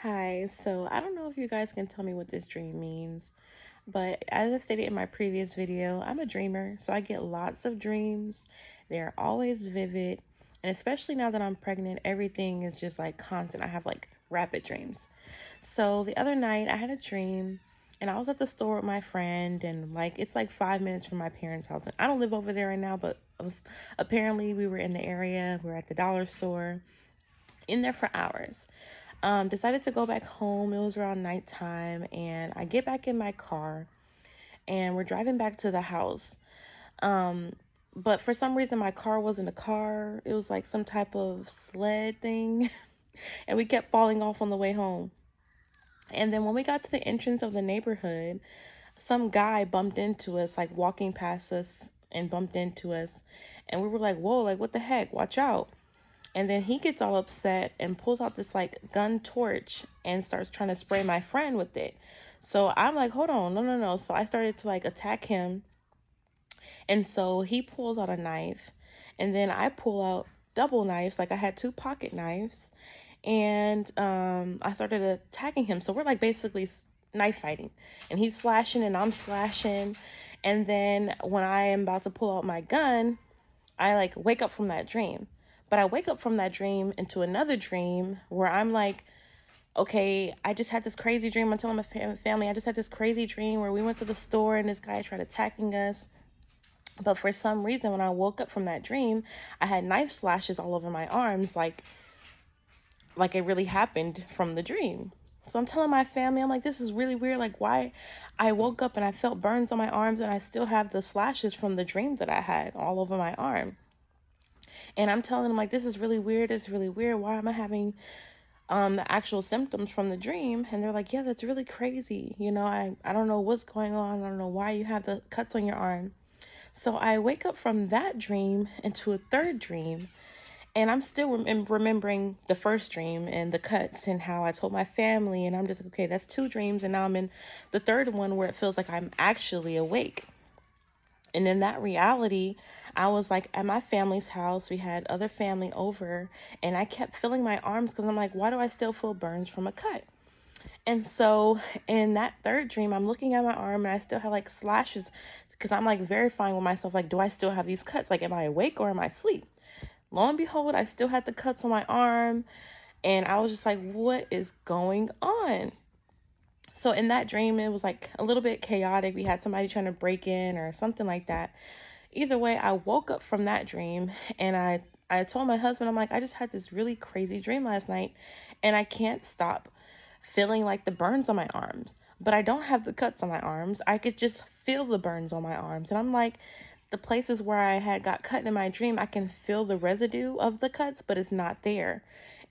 Hi, so I don't know if you guys can tell me what this dream means, but as I stated in my previous video, I'm a dreamer, so I get lots of dreams. They're always vivid, and especially now that I'm pregnant, everything is just like constant. I have like rapid dreams. So the other night, I had a dream, and I was at the store with my friend, and like it's like 5 minutes from my parents' house. And I don't live over there right now, but apparently we were in the area. We were at the dollar store, in there for hours. Decided to go back home. It was around nighttime, and I get back in my car, and we're driving back to the house. Um, but for some reason, my car wasn't a car. It was like some type of sled thing, and we kept falling off on the way home. And then when we got to the entrance of the neighborhood, some guy bumped into us, like walking past us and bumped into us. And we were like, whoa, like what the heck? Watch out. And then he gets all upset and pulls out this like gun torch and starts trying to spray my friend with it. So I'm like, hold on, no, no, no. So I started to like attack him. And so he pulls out a knife. And then I pull out double knives. Like I had two pocket knives. And I started attacking him. So we're like basically knife fighting. And he's slashing and I'm slashing. And then when I am about to pull out my gun, I like wake up from that dream. But I wake up from that dream into another dream where I'm like, okay, I just had this crazy dream. I'm telling my family, I just had this crazy dream where we went to the store and this guy tried attacking us. But for some reason, when I woke up from that dream, I had knife slashes all over my arms, like it really happened from the dream. So I'm telling my family, I'm like, this is really weird. Like, why I woke up and I felt burns on my arms and I still have the slashes from the dream that I had all over my arm. And I'm telling them like, this is really weird. It's really weird. Why am I having the actual symptoms from the dream? And they're like, yeah, that's really crazy. I don't know what's going on. I don't know why you have the cuts on your arm. So I wake up from that dream into a third dream. And I'm still remembering the first dream and the cuts and how I told my family. And I'm just, okay, that's two dreams. And now I'm in the third one where it feels like I'm actually awake. And in that reality, I was like at my family's house. We had other family over, and I kept feeling my arms because I'm like, why do I still feel burns from a cut? And so in that third dream, I'm looking at my arm and I still have like slashes because I'm like verifying with myself, like, do I still have these cuts? Like, am I awake or am I asleep? Lo and behold, I still had the cuts on my arm, and I was just like, what is going on? So in that dream, it was like a little bit chaotic. We had somebody trying to break in or something like that. Either way, I woke up from that dream and I told my husband, I'm like, I just had this really crazy dream last night and I can't stop feeling like the burns on my arms. But I don't have the cuts on my arms. I could just feel the burns on my arms. And I'm like, the places where I had got cut in my dream, I can feel the residue of the cuts, but it's not there.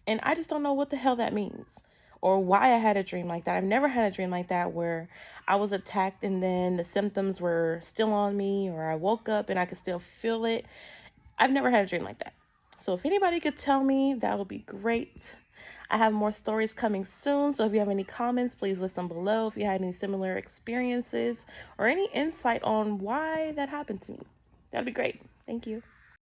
And I just don't know what the hell that means or why I had a dream like that. I've never had a dream like that where I was attacked and then the symptoms were still on me, or I woke up and I could still feel it. I've never had a dream like that. So if anybody could tell me, that would be great. I have more stories coming soon. So if you have any comments, please list them below. If you had any similar experiences or any insight on why that happened to me, that'd be great. Thank you.